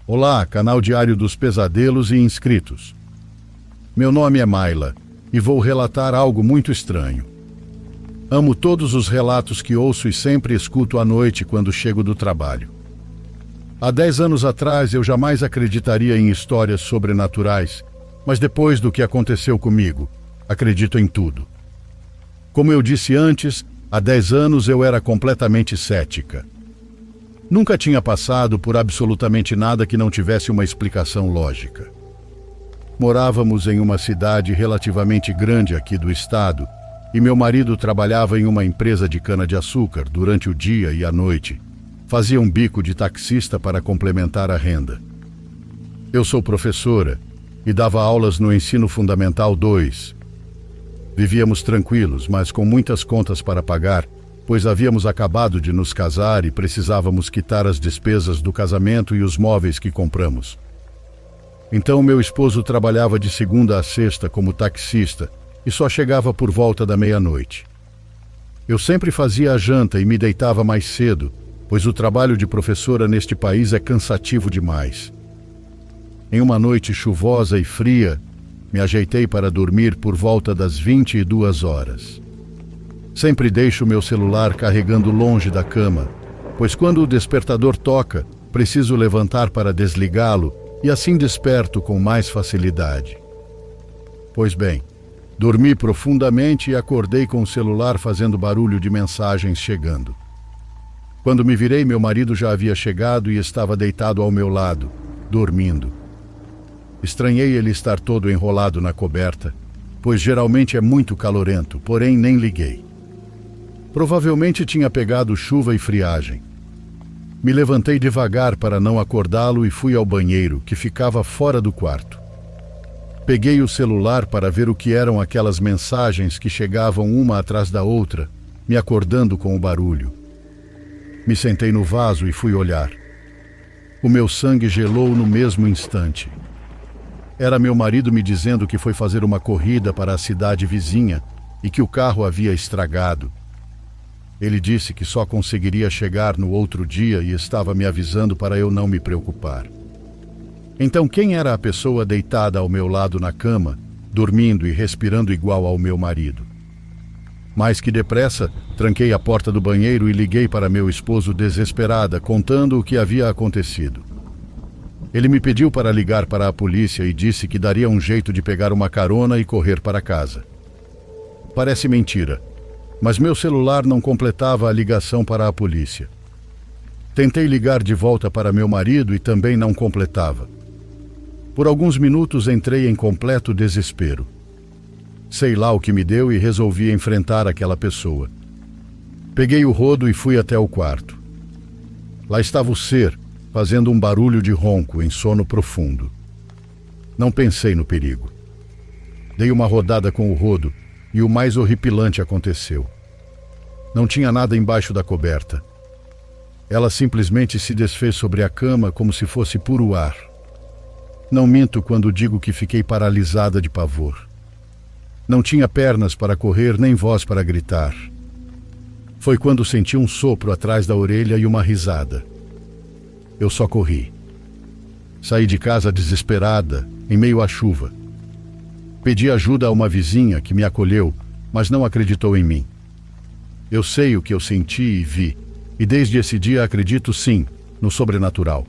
Olá, canal Diário dos Pesadelos e inscritos. Meu nome é Mayla e vou relatar algo muito estranho. Amo todos os relatos que ouço e sempre escuto à noite quando chego do trabalho. Há 10 anos atrás eu jamais acreditaria em histórias sobrenaturais, mas depois do que aconteceu comigo, acredito em tudo. Como eu disse antes, há 10 anos eu era completamente cética. Nunca tinha passado por absolutamente nada que não tivesse uma explicação lógica. Morávamos em uma cidade relativamente grande aqui do estado e meu marido trabalhava em uma empresa de cana-de-açúcar durante o dia e a noite. Fazia um bico de taxista para complementar a renda. Eu sou professora e dava aulas no Ensino Fundamental 2. Vivíamos tranquilos, mas com muitas contas para pagar, pois havíamos acabado de nos casar e precisávamos quitar as despesas do casamento e os móveis que compramos. Então meu esposo trabalhava de segunda a sexta como taxista e só chegava por volta da meia-noite. Eu sempre fazia a janta e me deitava mais cedo, pois o trabalho de professora neste país é cansativo demais. Em uma noite chuvosa e fria, me ajeitei para dormir por volta das 22 horas. Sempre deixo meu celular carregando longe da cama, pois quando o despertador toca, preciso levantar para desligá-lo e assim desperto com mais facilidade. Pois bem, dormi profundamente e acordei com o celular fazendo barulho de mensagens chegando. Quando me virei, meu marido já havia chegado e estava deitado ao meu lado, dormindo. Estranhei ele estar todo enrolado na coberta, pois geralmente é muito calorento, porém nem liguei. Provavelmente tinha pegado chuva e friagem. Me levantei devagar para não acordá-lo e fui ao banheiro, que ficava fora do quarto. Peguei o celular para ver o que eram aquelas mensagens que chegavam uma atrás da outra, me acordando com o barulho. Me sentei no vaso e fui olhar. O meu sangue gelou no mesmo instante. Era meu marido me dizendo que foi fazer uma corrida para a cidade vizinha e que o carro havia estragado. Ele disse que só conseguiria chegar no outro dia e estava me avisando para eu não me preocupar. Então quem era a pessoa deitada ao meu lado na cama, dormindo e respirando igual ao meu marido? Mais que depressa, tranquei a porta do banheiro e liguei para meu esposo desesperada, contando o que havia acontecido. Ele me pediu para ligar para a polícia e disse que daria um jeito de pegar uma carona e correr para casa. Parece mentira, mas meu celular não completava a ligação para a polícia. Tentei ligar de volta para meu marido e também não completava. Por alguns minutos entrei em completo desespero. Sei lá o que me deu e resolvi enfrentar aquela pessoa. Peguei o rodo e fui até o quarto. Lá estava o ser, fazendo um barulho de ronco em sono profundo. Não pensei no perigo. Dei uma rodada com o rodo e o mais horripilante aconteceu. Não tinha nada embaixo da coberta. Ela simplesmente se desfez sobre a cama como se fosse puro ar. Não minto quando digo que fiquei paralisada de pavor. Não tinha pernas para correr nem voz para gritar. Foi quando senti um sopro atrás da orelha e uma risada. Eu só corri. Saí de casa desesperada, em meio à chuva. Pedi ajuda a uma vizinha que me acolheu, mas não acreditou em mim. Eu sei o que eu senti e vi, e desde esse dia acredito sim, no sobrenatural.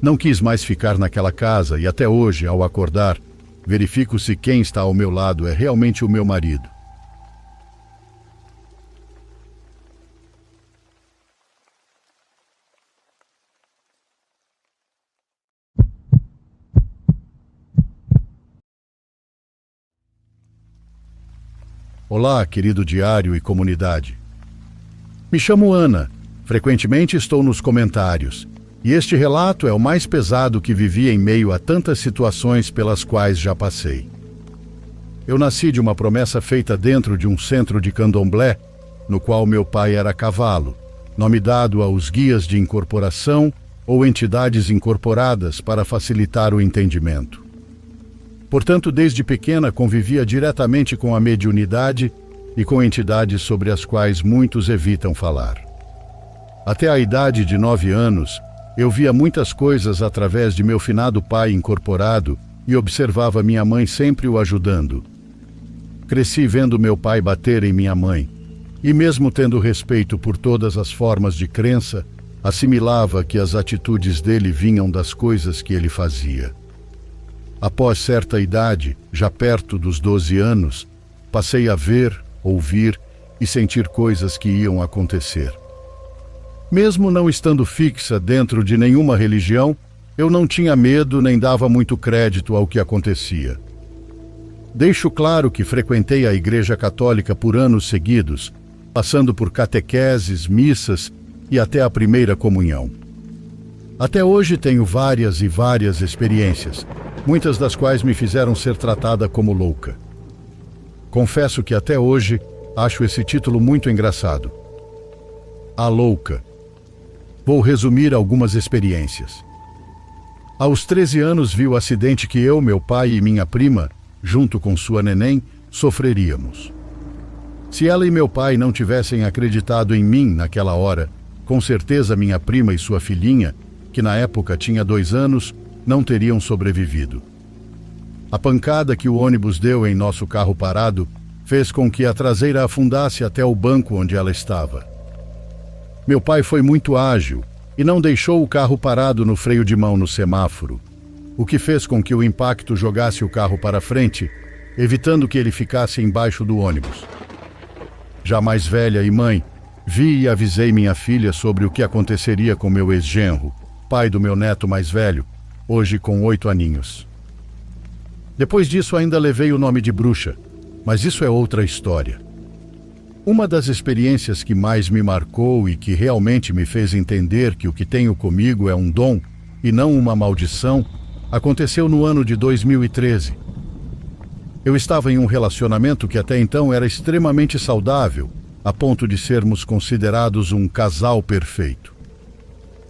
Não quis mais ficar naquela casa e até hoje, ao acordar, verifico se quem está ao meu lado é realmente o meu marido. Olá, querido diário e comunidade. Me chamo Ana, frequentemente estou nos comentários, e este relato é o mais pesado que vivi em meio a tantas situações pelas quais já passei. Eu nasci de uma promessa feita dentro de um centro de candomblé, no qual meu pai era cavalo, nome dado aos guias de incorporação ou entidades incorporadas para facilitar o entendimento. Portanto, desde pequena convivia diretamente com a mediunidade e com entidades sobre as quais muitos evitam falar. Até a idade de 9 anos, Eu via muitas coisas através de meu finado pai incorporado e observava minha mãe sempre o ajudando. Cresci vendo meu pai bater em minha mãe, e mesmo tendo respeito por todas as formas de crença, assimilava que as atitudes dele vinham das coisas que ele fazia. Após certa idade, já perto dos 12 anos, passei a ver, ouvir e sentir coisas que iam acontecer. Mesmo não estando fixa dentro de nenhuma religião, eu não tinha medo nem dava muito crédito ao que acontecia. Deixo claro que frequentei a Igreja Católica por anos seguidos, passando por catequeses, missas e até a primeira comunhão. Até hoje tenho várias e várias experiências, muitas das quais me fizeram ser tratada como louca. Confesso que até hoje acho esse título muito engraçado. A Louca. Vou resumir algumas experiências. Aos 13 anos vi o acidente que eu, meu pai e minha prima, junto com sua neném, sofreríamos. Se ela e meu pai não tivessem acreditado em mim naquela hora, com certeza minha prima e sua filhinha, que na época tinha 2 anos, não teriam sobrevivido. A pancada que o ônibus deu em nosso carro parado fez com que a traseira afundasse até o banco onde ela estava. Meu pai foi muito ágil e não deixou o carro parado no freio de mão no semáforo, o que fez com que o impacto jogasse o carro para frente, evitando que ele ficasse embaixo do ônibus. Já mais velha e mãe, vi e avisei minha filha sobre o que aconteceria com meu ex-genro, pai do meu neto mais velho, hoje com 8 aninhos. Depois disso ainda levei o nome de bruxa, mas isso é outra história. Uma das experiências que mais me marcou e que realmente me fez entender que o que tenho comigo é um dom e não uma maldição, aconteceu no ano de 2013. Eu estava em um relacionamento que até então era extremamente saudável, a ponto de sermos considerados um casal perfeito.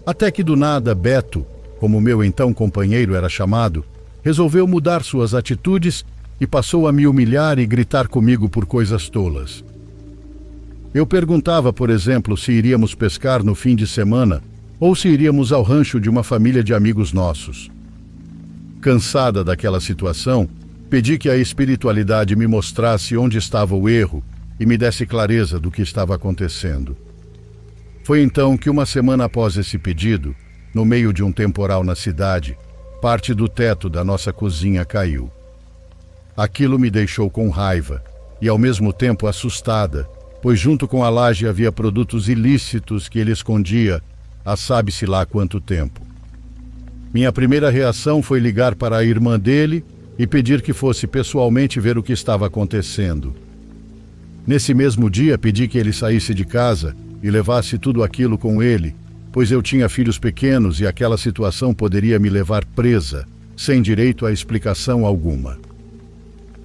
Até que do nada Beto, como meu então companheiro era chamado, resolveu mudar suas atitudes e passou a me humilhar e gritar comigo por coisas tolas. Eu perguntava, por exemplo, se iríamos pescar no fim de semana ou se iríamos ao rancho de uma família de amigos nossos. Cansada daquela situação, pedi que a espiritualidade me mostrasse onde estava o erro e me desse clareza do que estava acontecendo. Foi então que, uma semana após esse pedido, no meio de um temporal na cidade, parte do teto da nossa cozinha caiu. Aquilo me deixou com raiva e, ao mesmo tempo, assustada, pois junto com a laje havia produtos ilícitos que ele escondia há sabe-se lá quanto tempo. Minha primeira reação foi ligar para a irmã dele e pedir que fosse pessoalmente ver o que estava acontecendo. Nesse mesmo dia, pedi que ele saísse de casa e levasse tudo aquilo com ele, pois eu tinha filhos pequenos e aquela situação poderia me levar presa, sem direito a explicação alguma.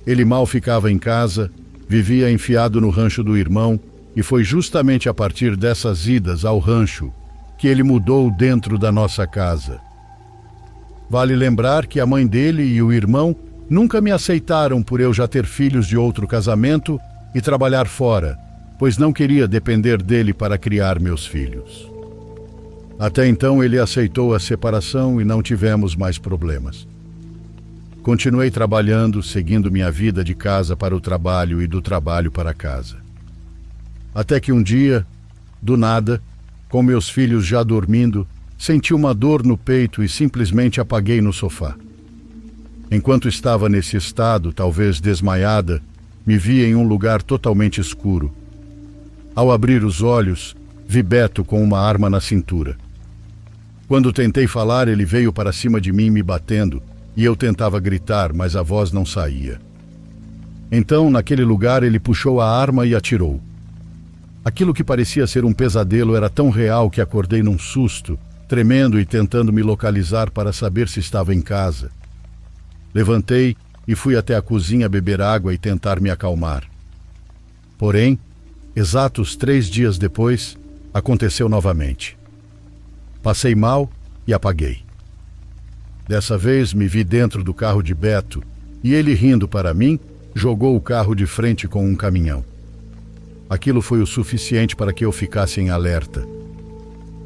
Ele mal ficava em casa, vivia enfiado no rancho do irmão, e foi justamente a partir dessas idas ao rancho que ele mudou dentro da nossa casa. Vale lembrar que a mãe dele e o irmão nunca me aceitaram por eu já ter filhos de outro casamento e trabalhar fora, pois não queria depender dele para criar meus filhos. Até então ele aceitou a separação e não tivemos mais problemas. Continuei trabalhando, seguindo minha vida de casa para o trabalho e do trabalho para casa. Até que um dia, do nada, com meus filhos já dormindo, senti uma dor no peito e simplesmente apaguei no sofá. Enquanto estava nesse estado, talvez desmaiada, me vi em um lugar totalmente escuro. Ao abrir os olhos, vi Beto com uma arma na cintura. Quando tentei falar, ele veio para cima de mim me batendo, e eu tentava gritar, mas a voz não saía. Então, naquele lugar, ele puxou a arma e atirou. Aquilo que parecia ser um pesadelo era tão real que acordei num susto, tremendo e tentando me localizar para saber se estava em casa. Levantei e fui até a cozinha beber água e tentar me acalmar. Porém, exatos 3 dias depois, aconteceu novamente. Passei mal e apaguei. Dessa vez me vi dentro do carro de Beto e ele, rindo para mim, jogou o carro de frente com um caminhão. Aquilo foi o suficiente para que eu ficasse em alerta.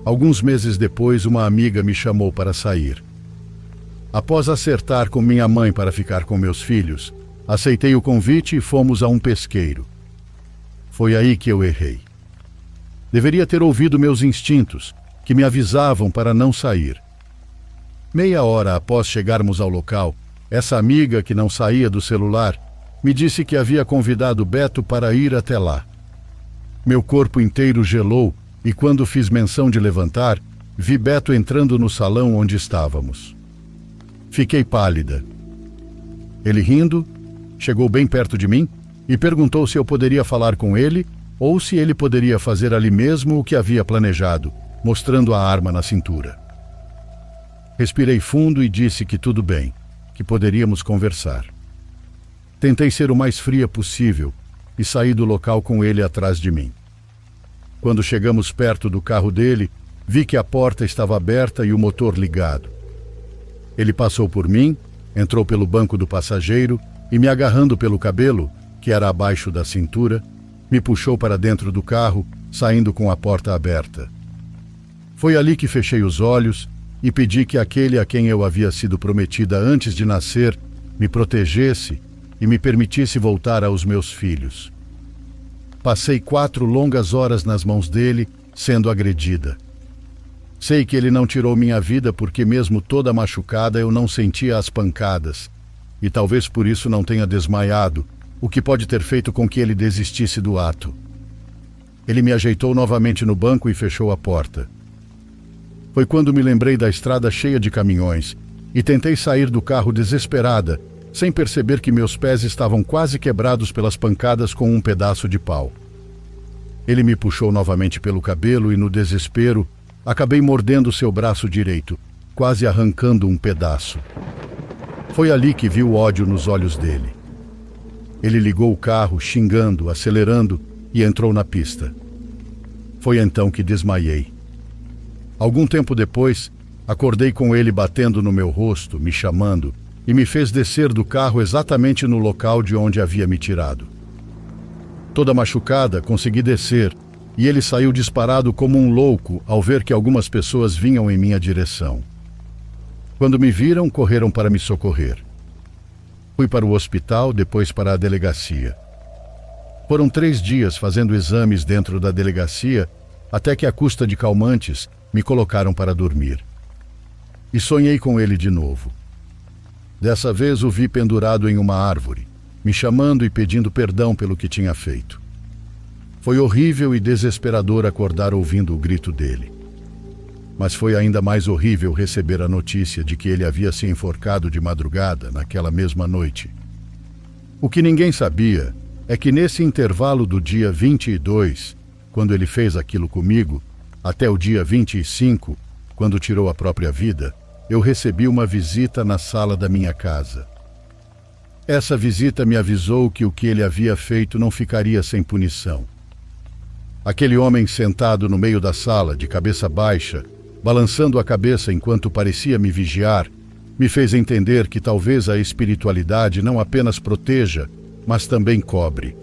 Alguns meses depois, uma amiga me chamou para sair. Após acertar com minha mãe para ficar com meus filhos, aceitei o convite e fomos a um pesqueiro. Foi aí que eu errei. Deveria ter ouvido meus instintos, que me avisavam para não sair. Meia hora após chegarmos ao local, essa amiga que não saía do celular me disse que havia convidado Beto para ir até lá. Meu corpo inteiro gelou e quando fiz menção de levantar, vi Beto entrando no salão onde estávamos. Fiquei pálida. Ele, rindo, chegou bem perto de mim e perguntou se eu poderia falar com ele ou se ele poderia fazer ali mesmo o que havia planejado, mostrando a arma na cintura. Respirei fundo e disse que tudo bem, que poderíamos conversar. Tentei ser o mais fria possível e saí do local com ele atrás de mim. Quando chegamos perto do carro dele, vi que a porta estava aberta e o motor ligado. Ele passou por mim, entrou pelo banco do passageiro e, me agarrando pelo cabelo, que era abaixo da cintura, me puxou para dentro do carro, saindo com a porta aberta. Foi ali que fechei os olhos e pedi que aquele a quem eu havia sido prometida antes de nascer me protegesse e me permitisse voltar aos meus filhos. Passei 4 longas horas nas mãos dele, sendo agredida. Sei que ele não tirou minha vida porque mesmo toda machucada eu não sentia as pancadas, e talvez por isso não tenha desmaiado, o que pode ter feito com que ele desistisse do ato. Ele me ajeitou novamente no banco e fechou a porta. Foi quando me lembrei da estrada cheia de caminhões e tentei sair do carro desesperada, sem perceber que meus pés estavam quase quebrados pelas pancadas com um pedaço de pau. Ele me puxou novamente pelo cabelo e, no desespero, acabei mordendo seu braço direito, quase arrancando um pedaço. Foi ali que vi o ódio nos olhos dele. Ele ligou o carro, xingando, acelerando, e entrou na pista. Foi então que desmaiei. Algum tempo depois, acordei com ele batendo no meu rosto, me chamando, e me fez descer do carro exatamente no local de onde havia me tirado. Toda machucada, consegui descer, e ele saiu disparado como um louco ao ver que algumas pessoas vinham em minha direção. Quando me viram, correram para me socorrer. Fui para o hospital, depois para a delegacia. Foram 3 dias fazendo exames dentro da delegacia, até que, à custa de calmantes, me colocaram para dormir. E sonhei com ele de novo. Dessa vez o vi pendurado em uma árvore, me chamando e pedindo perdão pelo que tinha feito. Foi horrível e desesperador acordar ouvindo o grito dele. Mas foi ainda mais horrível receber a notícia de que ele havia se enforcado de madrugada naquela mesma noite. O que ninguém sabia é que nesse intervalo do dia 22, quando ele fez aquilo comigo, até o dia 25, quando tirou a própria vida, eu recebi uma visita na sala da minha casa. Essa visita me avisou que o que ele havia feito não ficaria sem punição. Aquele homem sentado no meio da sala, de cabeça baixa, balançando a cabeça enquanto parecia me vigiar, me fez entender que talvez a espiritualidade não apenas proteja, mas também cobre.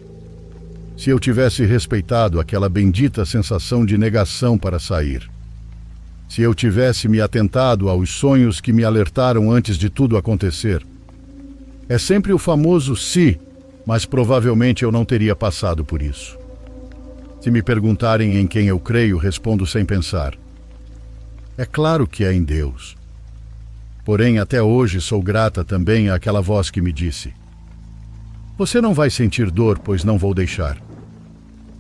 Se eu tivesse respeitado aquela bendita sensação de negação para sair, se eu tivesse me atentado aos sonhos que me alertaram antes de tudo acontecer, é sempre o famoso se, mas provavelmente eu não teria passado por isso. Se me perguntarem em quem eu creio, respondo sem pensar. É claro que é em Deus. Porém, até hoje sou grata também àquela voz que me disse: você não vai sentir dor, pois não vou deixar.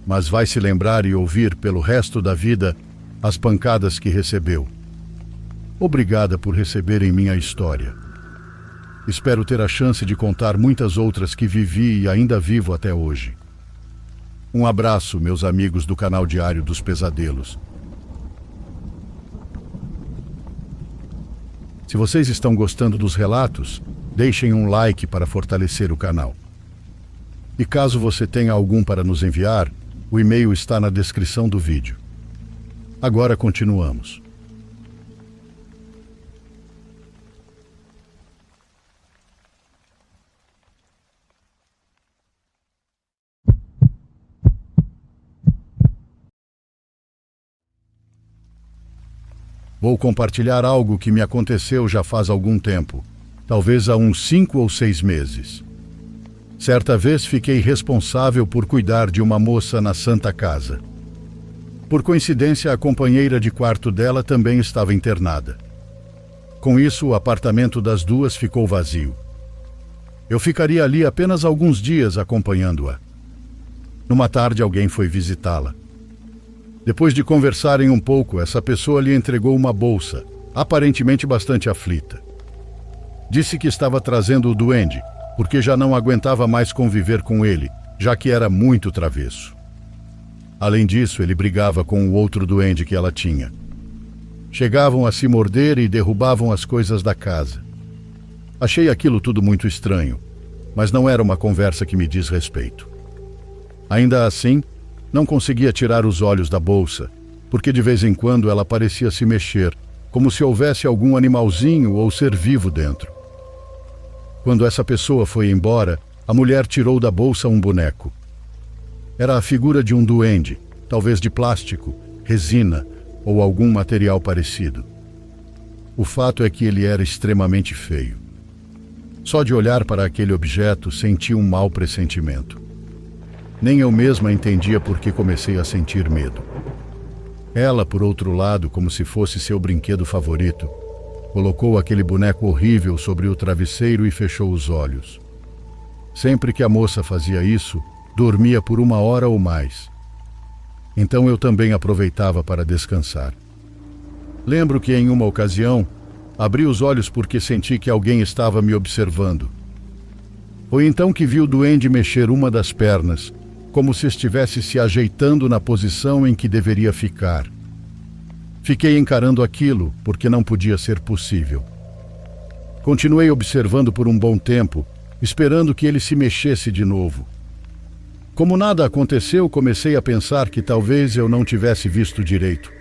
Mas vai se lembrar e ouvir pelo resto da vida as pancadas que recebeu. Obrigada por receberem minha história. Espero ter a chance de contar muitas outras que vivi e ainda vivo até hoje. Um abraço, meus amigos do canal Diário dos Pesadelos. Se vocês estão gostando dos relatos, deixem um like para fortalecer o canal. E caso você tenha algum para nos enviar, o e-mail está na descrição do vídeo. Agora continuamos. Vou compartilhar algo que me aconteceu já faz algum tempo, talvez há uns 5 ou 6 meses. Certa vez fiquei responsável por cuidar de uma moça na Santa Casa. Por coincidência, a companheira de quarto dela também estava internada. Com isso, o apartamento das duas ficou vazio. Eu ficaria ali apenas alguns dias acompanhando-a. Numa tarde, alguém foi visitá-la. Depois de conversarem um pouco, essa pessoa lhe entregou uma bolsa, aparentemente bastante aflita. Disse que estava trazendo o duende, porque já não aguentava mais conviver com ele, já que era muito travesso. Além disso, ele brigava com o outro duende que ela tinha. Chegavam a se morder e derrubavam as coisas da casa. Achei aquilo tudo muito estranho, mas não era uma conversa que me diz respeito. Ainda assim, não conseguia tirar os olhos da bolsa, porque de vez em quando ela parecia se mexer, como se houvesse algum animalzinho ou ser vivo dentro. Quando essa pessoa foi embora, a mulher tirou da bolsa um boneco. Era a figura de um duende, talvez de plástico, resina ou algum material parecido. O fato é que ele era extremamente feio. Só de olhar para aquele objeto senti um mau pressentimento. Nem eu mesma entendia por que comecei a sentir medo. Ela, por outro lado, como se fosse seu brinquedo favorito, colocou aquele boneco horrível sobre o travesseiro e fechou os olhos. Sempre que a moça fazia isso, dormia por 1 hora ou mais. Então eu também aproveitava para descansar. Lembro que em uma ocasião, abri os olhos porque senti que alguém estava me observando. Foi então que vi o duende mexer uma das pernas, como se estivesse se ajeitando na posição em que deveria ficar. Fiquei encarando aquilo, porque não podia ser possível. Continuei observando por um bom tempo, esperando que ele se mexesse de novo. Como nada aconteceu, comecei a pensar que talvez eu não tivesse visto direito.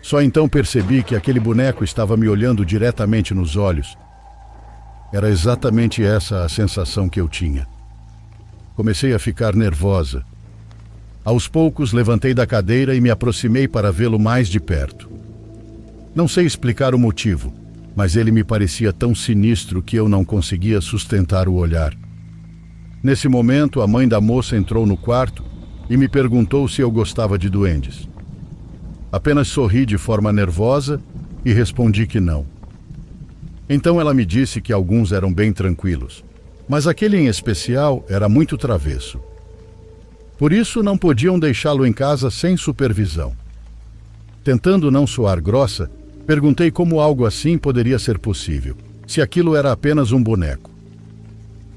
Só então percebi que aquele boneco estava me olhando diretamente nos olhos. Era exatamente essa a sensação que eu tinha. Comecei a ficar nervosa. Aos poucos, levantei da cadeira e me aproximei para vê-lo mais de perto. Não sei explicar o motivo, mas ele me parecia tão sinistro que eu não conseguia sustentar o olhar. Nesse momento, a mãe da moça entrou no quarto e me perguntou se eu gostava de duendes. Apenas sorri de forma nervosa e respondi que não. Então ela me disse que alguns eram bem tranquilos, mas aquele em especial era muito travesso. Por isso não podiam deixá-lo em casa sem supervisão. Tentando não soar grossa, perguntei como algo assim poderia ser possível, se aquilo era apenas um boneco.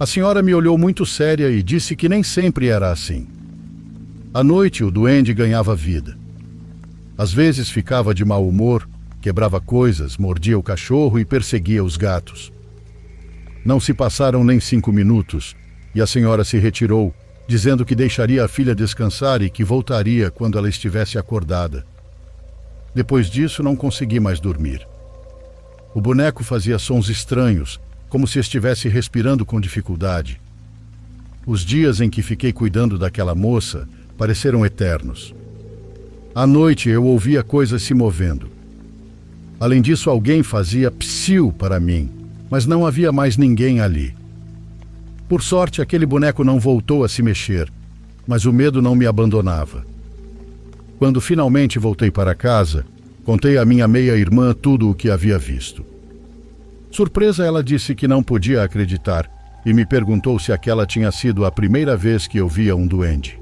A senhora me olhou muito séria e disse que nem sempre era assim. À noite, o duende ganhava vida. Às vezes ficava de mau humor, quebrava coisas, mordia o cachorro e perseguia os gatos. Não se passaram nem 5 minutos e a senhora se retirou, dizendo que deixaria a filha descansar e que voltaria quando ela estivesse acordada. Depois disso, não consegui mais dormir. O boneco fazia sons estranhos, como se estivesse respirando com dificuldade. Os dias em que fiquei cuidando daquela moça pareceram eternos. À noite eu ouvia coisas se movendo. Além disso, alguém fazia psiu para mim, mas não havia mais ninguém ali. Por sorte, aquele boneco não voltou a se mexer, mas o medo não me abandonava. Quando finalmente voltei para casa, contei à minha meia-irmã tudo o que havia visto. Surpresa, ela disse que não podia acreditar e me perguntou se aquela tinha sido a primeira vez que eu via um duende.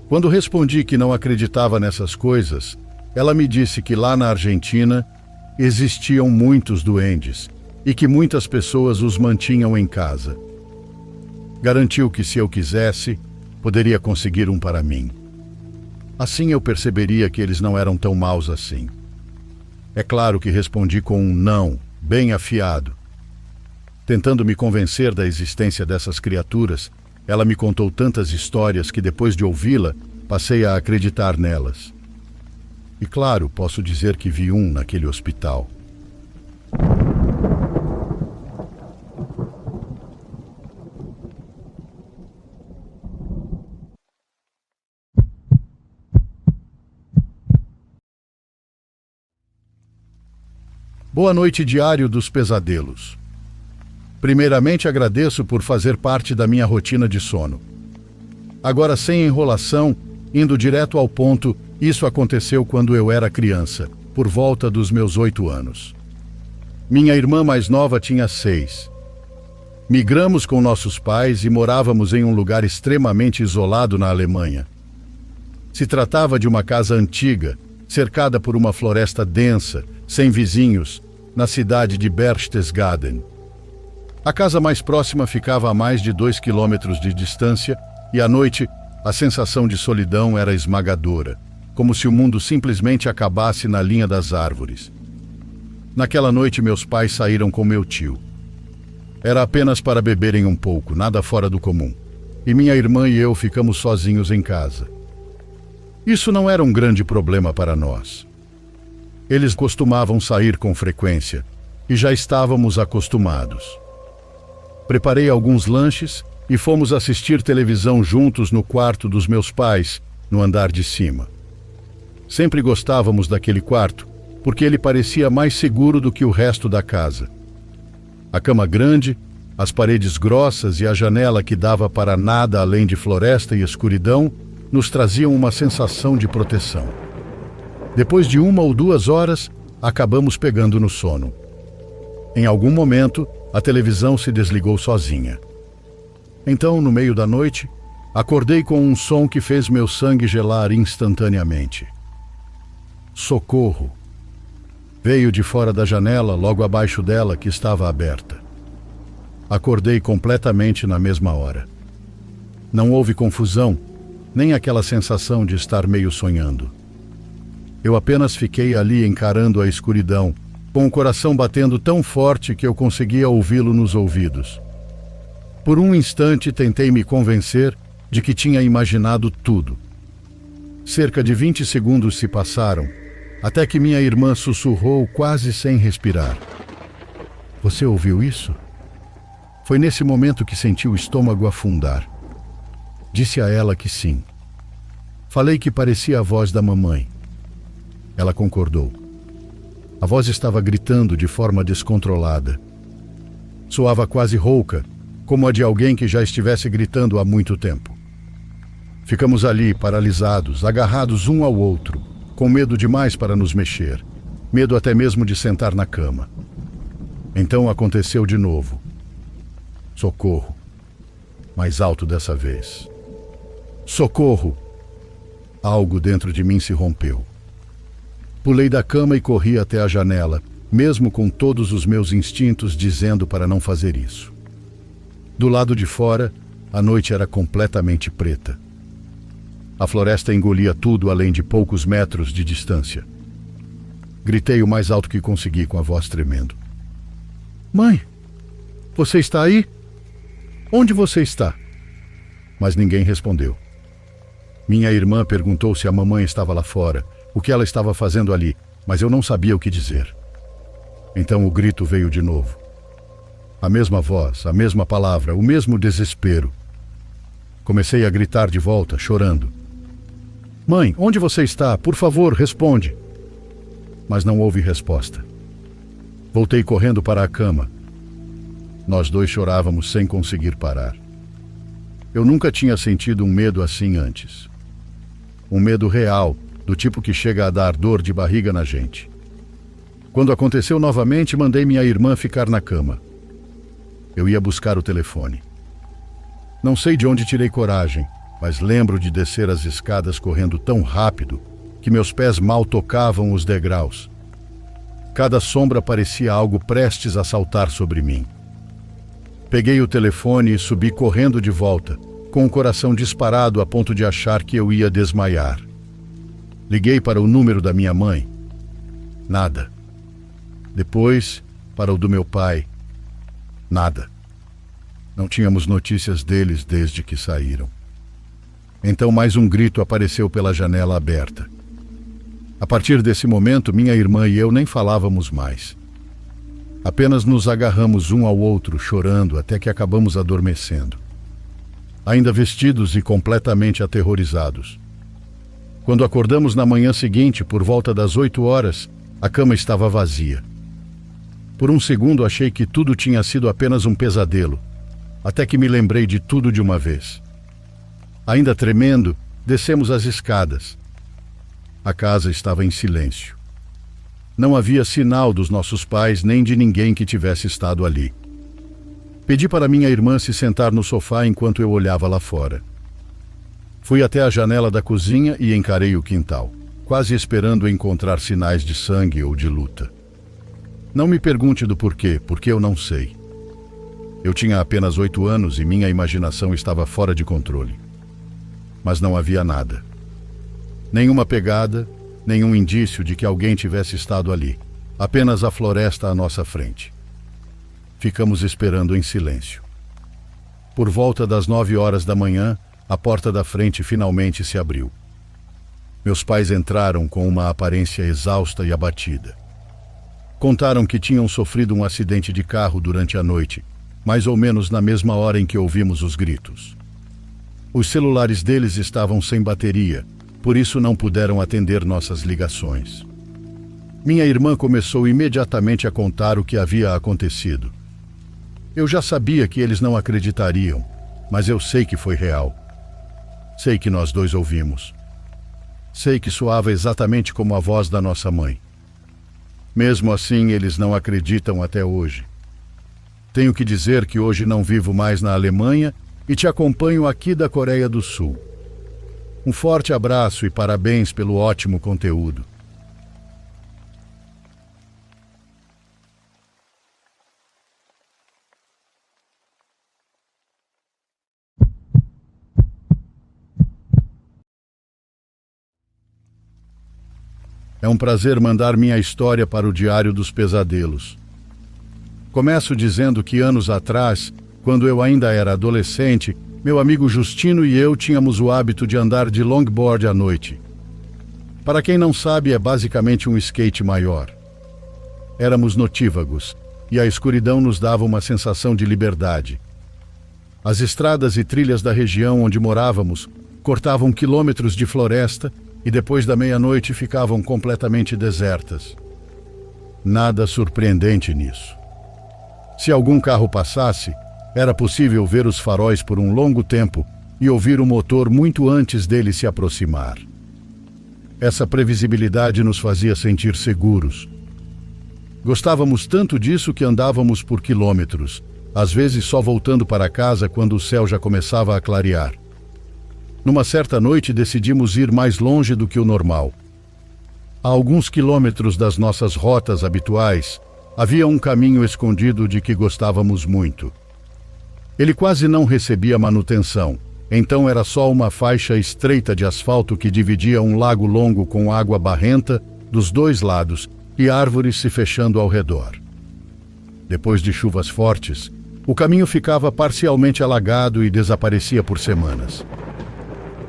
Quando respondi que não acreditava nessas coisas, ela me disse que lá na Argentina existiam muitos duendes e que muitas pessoas os mantinham em casa. Garantiu que, se eu quisesse, poderia conseguir um para mim. Assim eu perceberia que eles não eram tão maus assim. É claro que respondi com um não, bem afiado. Tentando me convencer da existência dessas criaturas, ela me contou tantas histórias que, depois de ouvi-la, passei a acreditar nelas. E claro, posso dizer que vi um naquele hospital. Boa noite, Diário dos Pesadelos. Primeiramente, agradeço por fazer parte da minha rotina de sono. Agora, sem enrolação, indo direto ao ponto, isso aconteceu quando eu era criança, por volta dos meus 8 anos. Minha irmã mais nova tinha 6. Migramos com nossos pais e morávamos em um lugar extremamente isolado na Alemanha. Se tratava de uma casa antiga, cercada por uma floresta densa, sem vizinhos, na cidade de Berchtesgaden. A casa mais próxima ficava a mais de 2 quilômetros de distância e à noite a sensação de solidão era esmagadora, como se o mundo simplesmente acabasse na linha das árvores. Naquela noite meus pais saíram com meu tio. Era apenas para beberem um pouco, nada fora do comum. E minha irmã e eu ficamos sozinhos em casa. Isso não era um grande problema para nós. Eles costumavam sair com frequência e já estávamos acostumados. Preparei alguns lanches e fomos assistir televisão juntos no quarto dos meus pais, no andar de cima. Sempre gostávamos daquele quarto, porque ele parecia mais seguro do que o resto da casa. A cama grande, as paredes grossas e a janela que dava para nada além de floresta e escuridão nos traziam uma sensação de proteção. Depois de 1 ou 2 horas, acabamos pegando no sono. Em algum momento, a televisão se desligou sozinha. Então, no meio da noite, acordei com um som que fez meu sangue gelar instantaneamente. Socorro! Veio de fora da janela, logo abaixo dela, que estava aberta. Acordei completamente na mesma hora. Não houve confusão, nem aquela sensação de estar meio sonhando. Eu apenas fiquei ali encarando a escuridão, com o coração batendo tão forte que eu conseguia ouvi-lo nos ouvidos. Por um instante tentei me convencer de que tinha imaginado tudo. Cerca de 20 segundos se passaram, até que minha irmã sussurrou quase sem respirar. Você ouviu isso? Foi nesse momento que senti o estômago afundar. Disse a ela que sim. Falei que parecia a voz da mamãe. Ela concordou. A voz estava gritando de forma descontrolada. Soava quase rouca, como a de alguém que já estivesse gritando há muito tempo. Ficamos ali, paralisados, agarrados um ao outro, com medo demais para nos mexer, medo até mesmo de sentar na cama. Então aconteceu de novo. Socorro. Mais alto dessa vez. Socorro! Algo dentro de mim se rompeu. Pulei da cama e corri até a janela, mesmo com todos os meus instintos dizendo para não fazer isso. Do lado de fora, a noite era completamente preta. A floresta engolia tudo além de poucos metros de distância. Gritei o mais alto que consegui com a voz tremendo. Mãe, você está aí? Onde você está? Mas ninguém respondeu. Minha irmã perguntou se a mamãe estava lá fora, o que ela estava fazendo ali, mas eu não sabia o que dizer. Então o grito veio de novo. A mesma voz, a mesma palavra, o mesmo desespero. Comecei a gritar de volta, chorando. Mãe, onde você está? Por favor, responde. Mas não houve resposta. Voltei correndo para a cama. Nós dois chorávamos sem conseguir parar. Eu nunca tinha sentido um medo assim antes. Um medo real, do tipo que chega a dar dor de barriga na gente. Quando aconteceu novamente, mandei minha irmã ficar na cama. Eu ia buscar o telefone. Não sei de onde tirei coragem, mas lembro de descer as escadas correndo tão rápido que meus pés mal tocavam os degraus. Cada sombra parecia algo prestes a saltar sobre mim. Peguei o telefone e subi correndo de volta, com o coração disparado a ponto de achar que eu ia desmaiar. Liguei para o número da minha mãe. Nada. Depois, para o do meu pai. Nada. Não tínhamos notícias deles desde que saíram. Então mais um grito apareceu pela janela aberta. A partir desse momento, minha irmã e eu nem falávamos mais. Apenas nos agarramos um ao outro, chorando, até que acabamos adormecendo. Ainda vestidos e completamente aterrorizados. Quando acordamos na manhã seguinte, por volta das 8 horas, a cama estava vazia. Por um segundo achei que tudo tinha sido apenas um pesadelo, até que me lembrei de tudo de uma vez. Ainda tremendo, descemos as escadas. A casa estava em silêncio. Não havia sinal dos nossos pais nem de ninguém que tivesse estado ali. Pedi para minha irmã se sentar no sofá enquanto eu olhava lá fora. Fui até a janela da cozinha e encarei o quintal, quase esperando encontrar sinais de sangue ou de luta. Não me pergunte do porquê, porque eu não sei. Eu tinha apenas 8 anos e minha imaginação estava fora de controle. Mas não havia nada. Nenhuma pegada, nenhum indício de que alguém tivesse estado ali. Apenas a floresta à nossa frente. Ficamos esperando em silêncio. Por volta das 9 horas da manhã, a porta da frente finalmente se abriu. Meus pais entraram com uma aparência exausta e abatida. Contaram que tinham sofrido um acidente de carro durante a noite, mais ou menos na mesma hora em que ouvimos os gritos. Os celulares deles estavam sem bateria, por isso não puderam atender nossas ligações. Minha irmã começou imediatamente a contar o que havia acontecido. Eu já sabia que eles não acreditariam, mas eu sei que foi real. Sei que nós dois ouvimos. Sei que soava exatamente como a voz da nossa mãe. Mesmo assim, eles não acreditam até hoje. Tenho que dizer que hoje não vivo mais na Alemanha e te acompanho aqui da Coreia do Sul. Um forte abraço e parabéns pelo ótimo conteúdo. É um prazer mandar minha história para o Diário dos Pesadelos. Começo dizendo que anos atrás, quando eu ainda era adolescente, meu amigo Justino e eu tínhamos o hábito de andar de longboard à noite. Para quem não sabe, é basicamente um skate maior. Éramos notívagos, e a escuridão nos dava uma sensação de liberdade. As estradas e trilhas da região onde morávamos cortavam quilômetros de floresta e depois da meia-noite ficavam completamente desertas. Nada surpreendente nisso. Se algum carro passasse, era possível ver os faróis por um longo tempo e ouvir o motor muito antes dele se aproximar. Essa previsibilidade nos fazia sentir seguros. Gostávamos tanto disso que andávamos por quilômetros, às vezes só voltando para casa quando o céu já começava a clarear. Numa certa noite decidimos ir mais longe do que o normal. A alguns quilômetros das nossas rotas habituais, havia um caminho escondido de que gostávamos muito. Ele quase não recebia manutenção, então era só uma faixa estreita de asfalto que dividia um lago longo com água barrenta dos dois lados e árvores se fechando ao redor. Depois de chuvas fortes, o caminho ficava parcialmente alagado e desaparecia por semanas.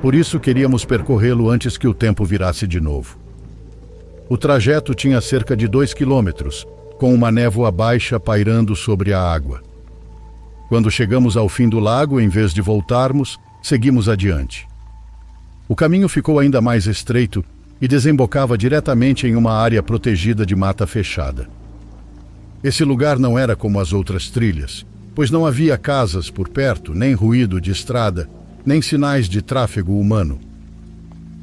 Por isso queríamos percorrê-lo antes que o tempo virasse de novo. O trajeto tinha cerca de 2 quilômetros, com uma névoa baixa pairando sobre a água. Quando chegamos ao fim do lago, em vez de voltarmos, seguimos adiante. O caminho ficou ainda mais estreito e desembocava diretamente em uma área protegida de mata fechada. Esse lugar não era como as outras trilhas, pois não havia casas por perto, nem ruído de estrada, nem sinais de tráfego humano.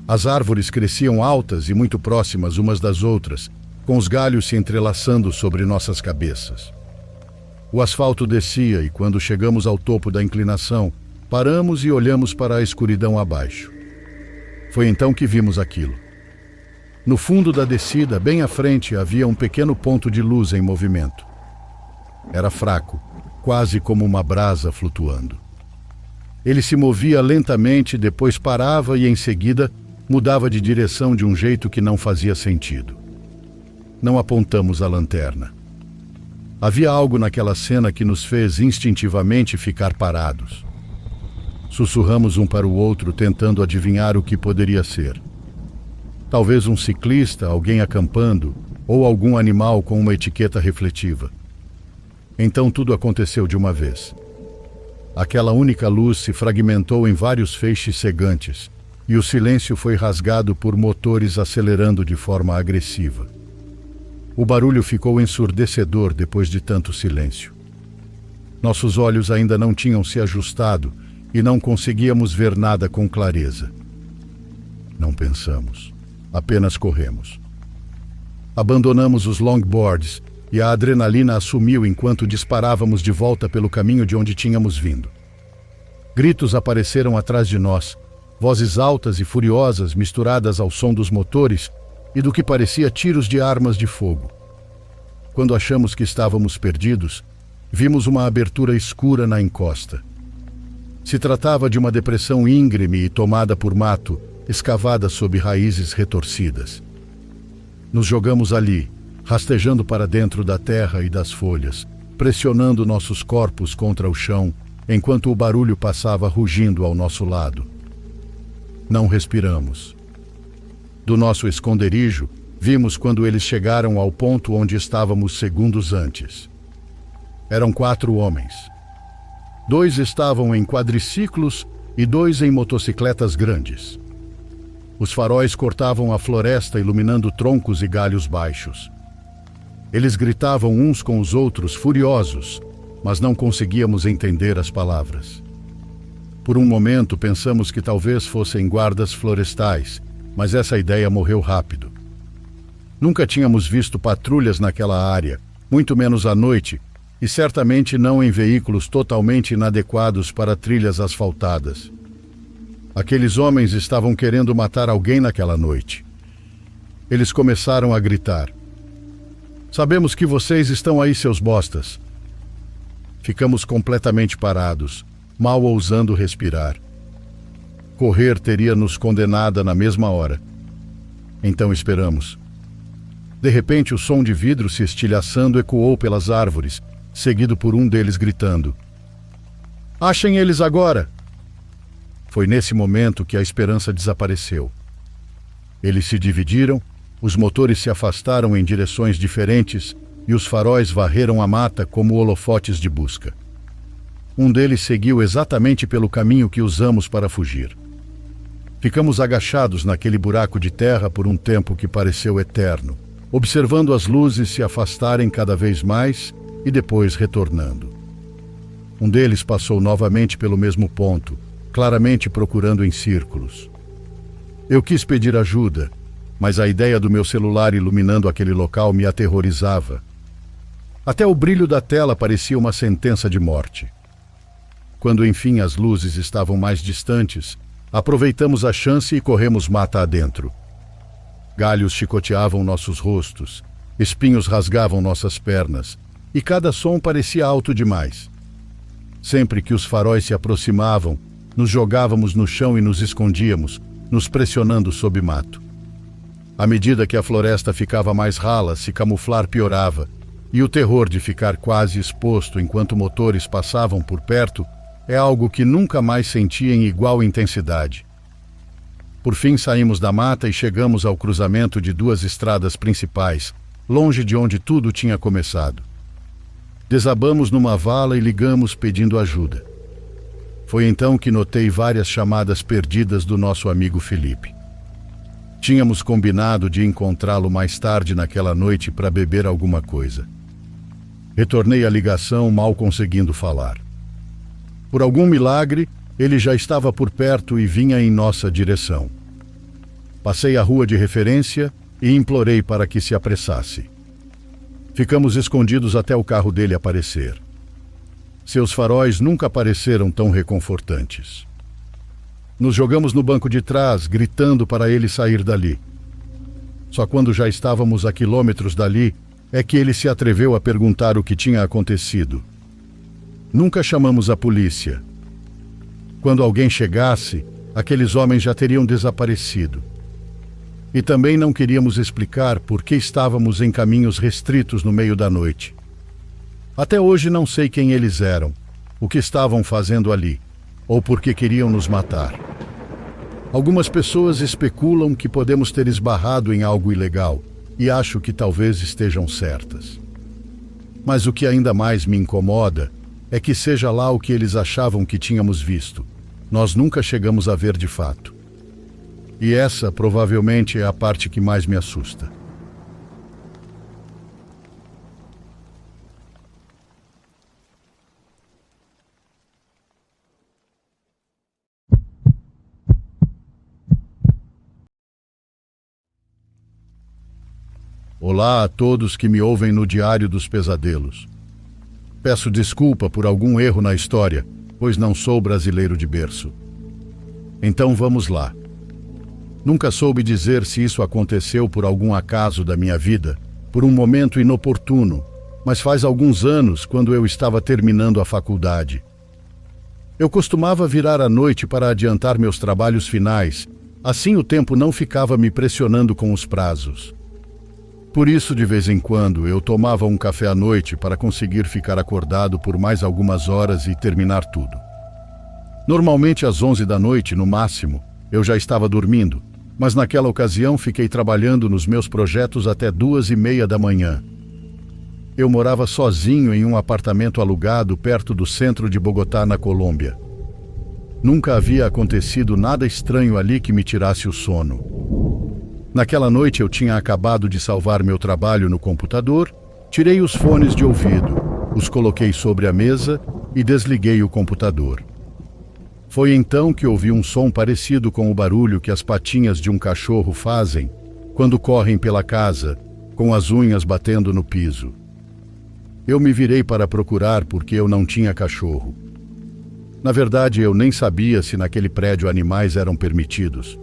As árvores cresciam altas e muito próximas umas das outras, com os galhos se entrelaçando sobre nossas cabeças. O asfalto descia e, quando chegamos ao topo da inclinação, paramos e olhamos para a escuridão abaixo. Foi então que vimos aquilo. No fundo da descida, bem à frente, havia um pequeno ponto de luz em movimento. Era fraco, quase como uma brasa flutuando. Ele se movia lentamente, depois parava e, em seguida, mudava de direção de um jeito que não fazia sentido. Não apontamos a lanterna. Havia algo naquela cena que nos fez instintivamente ficar parados. Sussurramos um para o outro, tentando adivinhar o que poderia ser. Talvez um ciclista, alguém acampando, ou algum animal com uma etiqueta refletiva. Então tudo aconteceu de uma vez. Aquela única luz se fragmentou em vários feixes cegantes, e o silêncio foi rasgado por motores acelerando de forma agressiva. O barulho ficou ensurdecedor depois de tanto silêncio. Nossos olhos ainda não tinham se ajustado e não conseguíamos ver nada com clareza. Não pensamos, apenas corremos. Abandonamos os longboards e a adrenalina assumiu enquanto disparávamos de volta pelo caminho de onde tínhamos vindo. Gritos apareceram atrás de nós, vozes altas e furiosas misturadas ao som dos motores e do que parecia tiros de armas de fogo. Quando achamos que estávamos perdidos, vimos uma abertura escura na encosta. Se tratava de uma depressão íngreme e tomada por mato, escavada sob raízes retorcidas. Nos jogamos ali, rastejando para dentro da terra e das folhas, pressionando nossos corpos contra o chão, enquanto o barulho passava rugindo ao nosso lado. Não respiramos. Do nosso esconderijo, vimos quando eles chegaram ao ponto onde estávamos segundos antes. Eram 4 homens. 2 estavam em quadriciclos e 2 em motocicletas grandes. Os faróis cortavam a floresta, iluminando troncos e galhos baixos. Eles gritavam uns com os outros, furiosos, mas não conseguíamos entender as palavras. Por um momento pensamos que talvez fossem guardas florestais, mas essa ideia morreu rápido. Nunca tínhamos visto patrulhas naquela área, muito menos à noite, e certamente não em veículos totalmente inadequados para trilhas asfaltadas. Aqueles homens estavam querendo matar alguém naquela noite. Eles começaram a gritar: "Sabemos que vocês estão aí, seus bostas." Ficamos completamente parados, mal ousando respirar. Correr teria nos condenado na mesma hora. Então esperamos. De repente, o som de vidro se estilhaçando ecoou pelas árvores, seguido por um deles gritando: "Achem eles agora!" Foi nesse momento que a esperança desapareceu. Eles se dividiram, os motores se afastaram em direções diferentes e os faróis varreram a mata como holofotes de busca. Um deles seguiu exatamente pelo caminho que usamos para fugir. Ficamos agachados naquele buraco de terra por um tempo que pareceu eterno, observando as luzes se afastarem cada vez mais e depois retornando. Um deles passou novamente pelo mesmo ponto, claramente procurando em círculos. Eu quis pedir ajuda, mas a ideia do meu celular iluminando aquele local me aterrorizava. Até o brilho da tela parecia uma sentença de morte. Quando enfim as luzes estavam mais distantes, aproveitamos a chance e corremos mata adentro. Galhos chicoteavam nossos rostos, espinhos rasgavam nossas pernas, e cada som parecia alto demais. Sempre que os faróis se aproximavam, nos jogávamos no chão e nos escondíamos, nos pressionando sob mato. À medida que a floresta ficava mais rala, se camuflar piorava, e o terror de ficar quase exposto enquanto motores passavam por perto é algo que nunca mais senti em igual intensidade. Por fim saímos da mata e chegamos ao cruzamento de 2 estradas principais, longe de onde tudo tinha começado. Desabamos numa vala e ligamos pedindo ajuda. Foi então que notei várias chamadas perdidas do nosso amigo Felipe. Tínhamos combinado de encontrá-lo mais tarde naquela noite para beber alguma coisa. Retornei a ligação, mal conseguindo falar. Por algum milagre, ele já estava por perto e vinha em nossa direção. Passei a rua de referência e implorei para que se apressasse. Ficamos escondidos até o carro dele aparecer. Seus faróis nunca pareceram tão reconfortantes. Nos jogamos no banco de trás, gritando para ele sair dali. Só quando já estávamos a quilômetros dali é que ele se atreveu a perguntar o que tinha acontecido. Nunca chamamos a polícia. Quando alguém chegasse, aqueles homens já teriam desaparecido. E também não queríamos explicar por que estávamos em caminhos restritos no meio da noite. Até hoje não sei quem eles eram, o que estavam fazendo ali, ou por que queriam nos matar. Algumas pessoas especulam que podemos ter esbarrado em algo ilegal, e acho que talvez estejam certas. Mas o que ainda mais me incomoda é que seja lá o que eles achavam que tínhamos visto, nós nunca chegamos a ver de fato. E essa provavelmente é a parte que mais me assusta. Olá a todos que me ouvem no Diário dos Pesadelos. Peço desculpa por algum erro na história, pois não sou brasileiro de berço. Então vamos lá. Nunca soube dizer se isso aconteceu por algum acaso da minha vida, por um momento inoportuno, mas faz alguns anos, quando eu estava terminando a faculdade. Eu costumava virar à noite para adiantar meus trabalhos finais, assim o tempo não ficava me pressionando com os prazos. Por isso, de vez em quando, eu tomava um café à noite para conseguir ficar acordado por mais algumas horas e terminar tudo. Normalmente às 11 da noite, no máximo, eu já estava dormindo, mas naquela ocasião fiquei trabalhando nos meus projetos até 2:30 da manhã. Eu morava sozinho em um apartamento alugado perto do centro de Bogotá, na Colômbia. Nunca havia acontecido nada estranho ali que me tirasse o sono. Naquela noite eu tinha acabado de salvar meu trabalho no computador, tirei os fones de ouvido, os coloquei sobre a mesa e desliguei o computador. Foi então que ouvi um som parecido com o barulho que as patinhas de um cachorro fazem quando correm pela casa, com as unhas batendo no piso. Eu me virei para procurar porque eu não tinha cachorro. Na verdade, eu nem sabia se naquele prédio animais eram permitidos.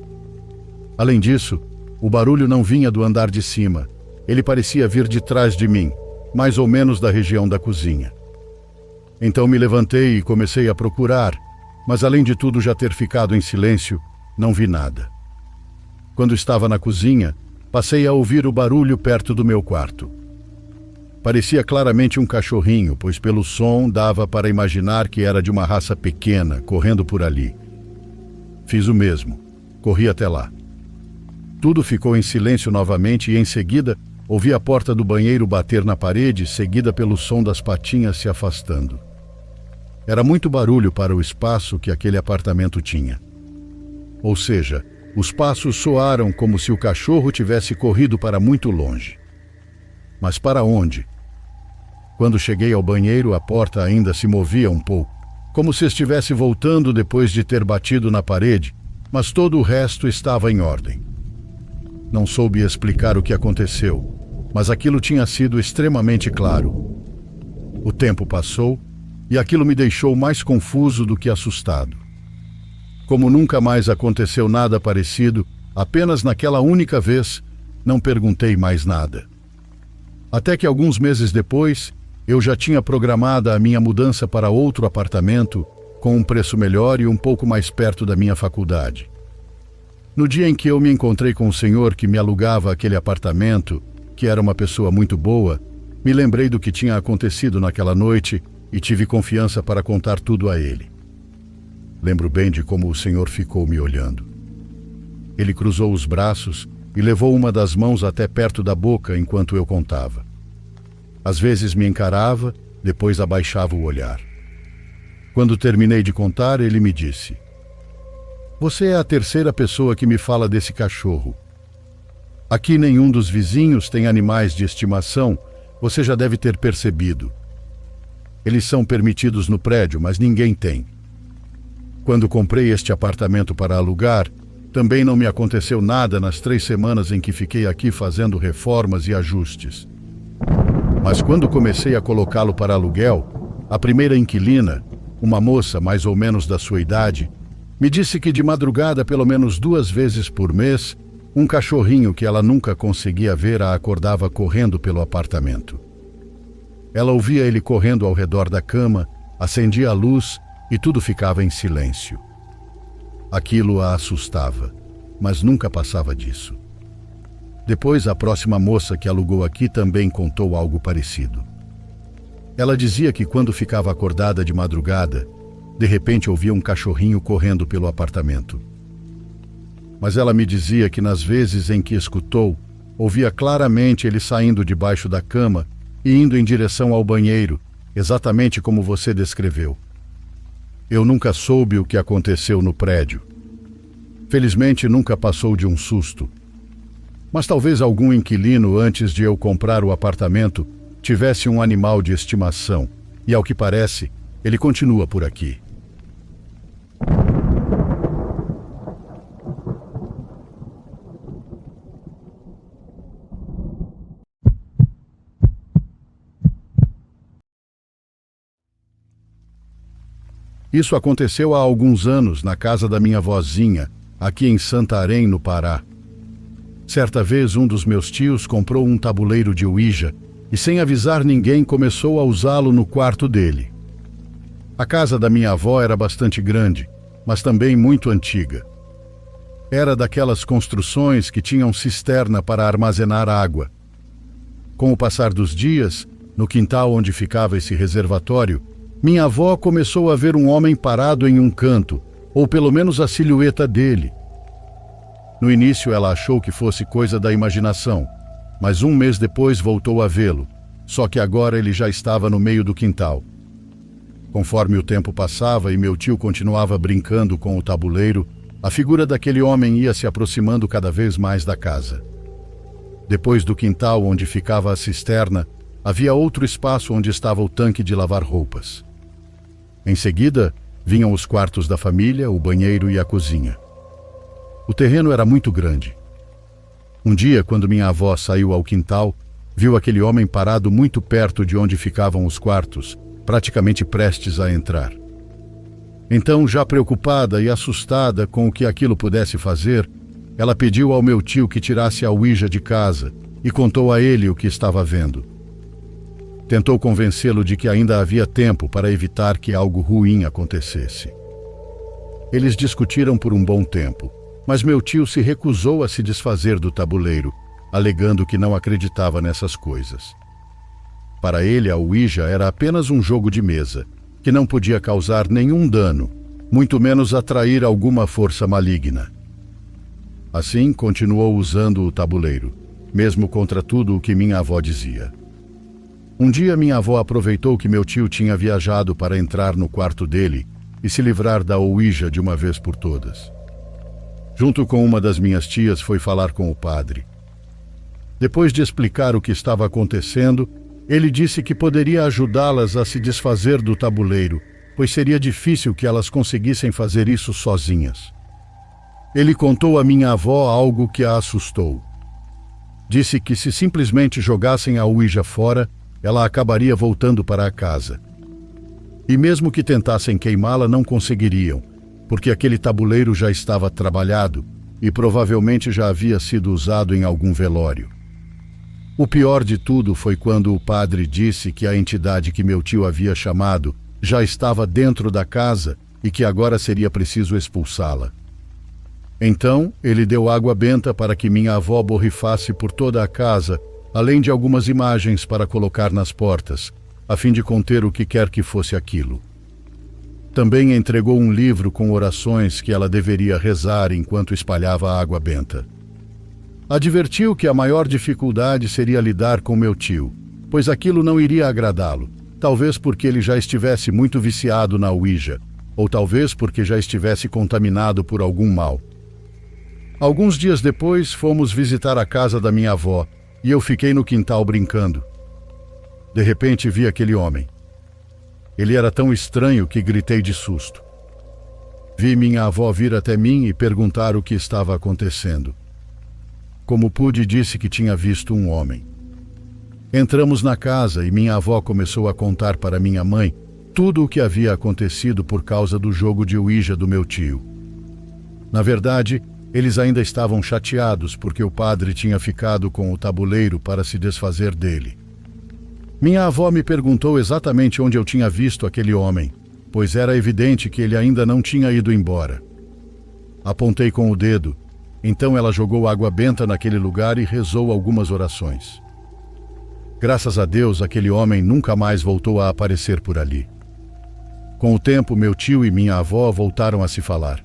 Além disso, o barulho não vinha do andar de cima. Ele parecia vir de trás de mim, mais ou menos da região da cozinha. Então me levantei e comecei a procurar, mas além de tudo já ter ficado em silêncio, não vi nada. Quando estava na cozinha, passei a ouvir o barulho perto do meu quarto. Parecia claramente um cachorrinho, pois pelo som dava para imaginar que era de uma raça pequena, correndo por ali. Fiz o mesmo. Corri até lá. Tudo ficou em silêncio novamente e em seguida ouvi a porta do banheiro bater na parede, seguida pelo som das patinhas se afastando. Era muito barulho para o espaço que aquele apartamento tinha. Ou seja, os passos soaram como se o cachorro tivesse corrido para muito longe. Mas para onde? Quando cheguei ao banheiro, a porta ainda se movia um pouco, como se estivesse voltando depois de ter batido na parede, mas todo o resto estava em ordem. Não soube explicar o que aconteceu, mas aquilo tinha sido extremamente claro. O tempo passou e aquilo me deixou mais confuso do que assustado. Como nunca mais aconteceu nada parecido, apenas naquela única vez, não perguntei mais nada. Até que alguns meses depois, eu já tinha programada a minha mudança para outro apartamento, com um preço melhor e um pouco mais perto da minha faculdade. No dia em que eu me encontrei com o senhor que me alugava aquele apartamento, que era uma pessoa muito boa, me lembrei do que tinha acontecido naquela noite e tive confiança para contar tudo a ele. Lembro bem de como o senhor ficou me olhando. Ele cruzou os braços e levou uma das mãos até perto da boca enquanto eu contava. Às vezes me encarava, depois abaixava o olhar. Quando terminei de contar, ele me disse: "Você é a terceira pessoa que me fala desse cachorro. Aqui nenhum dos vizinhos tem animais de estimação, você já deve ter percebido. Eles são permitidos no prédio, mas ninguém tem. Quando comprei este apartamento para alugar, também não me aconteceu nada nas 3 semanas em que fiquei aqui fazendo reformas e ajustes. Mas quando comecei a colocá-lo para aluguel, a primeira inquilina, uma moça mais ou menos da sua idade, me disse que de madrugada, pelo menos 2 vezes por mês, um cachorrinho que ela nunca conseguia ver a acordava correndo pelo apartamento. Ela ouvia ele correndo ao redor da cama, acendia a luz e tudo ficava em silêncio. Aquilo a assustava, mas nunca passava disso. Depois, a próxima moça que alugou aqui também contou algo parecido. Ela dizia que quando ficava acordada de madrugada, de repente ouvia um cachorrinho correndo pelo apartamento. Mas ela me dizia que nas vezes em que escutou, ouvia claramente ele saindo debaixo da cama e indo em direção ao banheiro, exatamente como você descreveu. Eu nunca soube o que aconteceu no prédio. Felizmente nunca passou de um susto. Mas talvez algum inquilino, antes de eu comprar o apartamento, tivesse um animal de estimação, e ao que parece, ele continua por aqui. Isso aconteceu há alguns anos na casa da minha vozinha, aqui em Santarém, no Pará. Certa vez um dos meus tios comprou um tabuleiro de Ouija e, sem avisar ninguém, começou a usá-lo no quarto dele. A casa da minha avó era bastante grande, mas também muito antiga. Era daquelas construções que tinham cisterna para armazenar água. Com o passar dos dias, no quintal onde ficava esse reservatório, minha avó começou a ver um homem parado em um canto, ou pelo menos a silhueta dele. No início ela achou que fosse coisa da imaginação, mas um mês depois voltou a vê-lo, só que agora ele já estava no meio do quintal. Conforme o tempo passava e meu tio continuava brincando com o tabuleiro, a figura daquele homem ia se aproximando cada vez mais da casa. Depois do quintal onde ficava a cisterna, havia outro espaço onde estava o tanque de lavar roupas. Em seguida, vinham os quartos da família, o banheiro e a cozinha. O terreno era muito grande. Um dia, quando minha avó saiu ao quintal, viu aquele homem parado muito perto de onde ficavam os quartos, praticamente prestes a entrar. Então, já preocupada e assustada com o que aquilo pudesse fazer, ela pediu ao meu tio que tirasse a Ouija de casa e contou a ele o que estava vendo. Tentou convencê-lo de que ainda havia tempo para evitar que algo ruim acontecesse. Eles discutiram por um bom tempo, mas meu tio se recusou a se desfazer do tabuleiro, alegando que não acreditava nessas coisas. Para ele, a Ouija era apenas um jogo de mesa, que não podia causar nenhum dano, muito menos atrair alguma força maligna. Assim, continuou usando o tabuleiro, mesmo contra tudo o que minha avó dizia. Um dia, minha avó aproveitou que meu tio tinha viajado para entrar no quarto dele e se livrar da Ouija de uma vez por todas. Junto com uma das minhas tias, foi falar com o padre. Depois de explicar o que estava acontecendo, ele disse que poderia ajudá-las a se desfazer do tabuleiro, pois seria difícil que elas conseguissem fazer isso sozinhas. Ele contou à minha avó algo que a assustou. Disse que se simplesmente jogassem a Ouija fora, ela acabaria voltando para a casa. E mesmo que tentassem queimá-la, não conseguiriam, porque aquele tabuleiro já estava trabalhado e provavelmente já havia sido usado em algum velório. O pior de tudo foi quando o padre disse que a entidade que meu tio havia chamado já estava dentro da casa e que agora seria preciso expulsá-la. Então, ele deu água benta para que minha avó borrifasse por toda a casa, além de algumas imagens para colocar nas portas, a fim de conter o que quer que fosse aquilo. Também entregou um livro com orações que ela deveria rezar enquanto espalhava a água benta. Advertiu que a maior dificuldade seria lidar com meu tio, pois aquilo não iria agradá-lo, talvez porque ele já estivesse muito viciado na Ouija, ou talvez porque já estivesse contaminado por algum mal. Alguns dias depois, fomos visitar a casa da minha avó, e eu fiquei no quintal brincando. De repente, vi aquele homem. Ele era tão estranho que gritei de susto. Vi minha avó vir até mim e perguntar o que estava acontecendo. Como pude, disse que tinha visto um homem. Entramos na casa e minha avó começou a contar para minha mãe tudo o que havia acontecido por causa do jogo de Ouija do meu tio. Na verdade, eles ainda estavam chateados porque o padre tinha ficado com o tabuleiro para se desfazer dele. Minha avó me perguntou exatamente onde eu tinha visto aquele homem, pois era evidente que ele ainda não tinha ido embora. Apontei com o dedo. Então ela jogou água benta naquele lugar e rezou algumas orações. Graças a Deus, aquele homem nunca mais voltou a aparecer por ali. Com o tempo, meu tio e minha avó voltaram a se falar.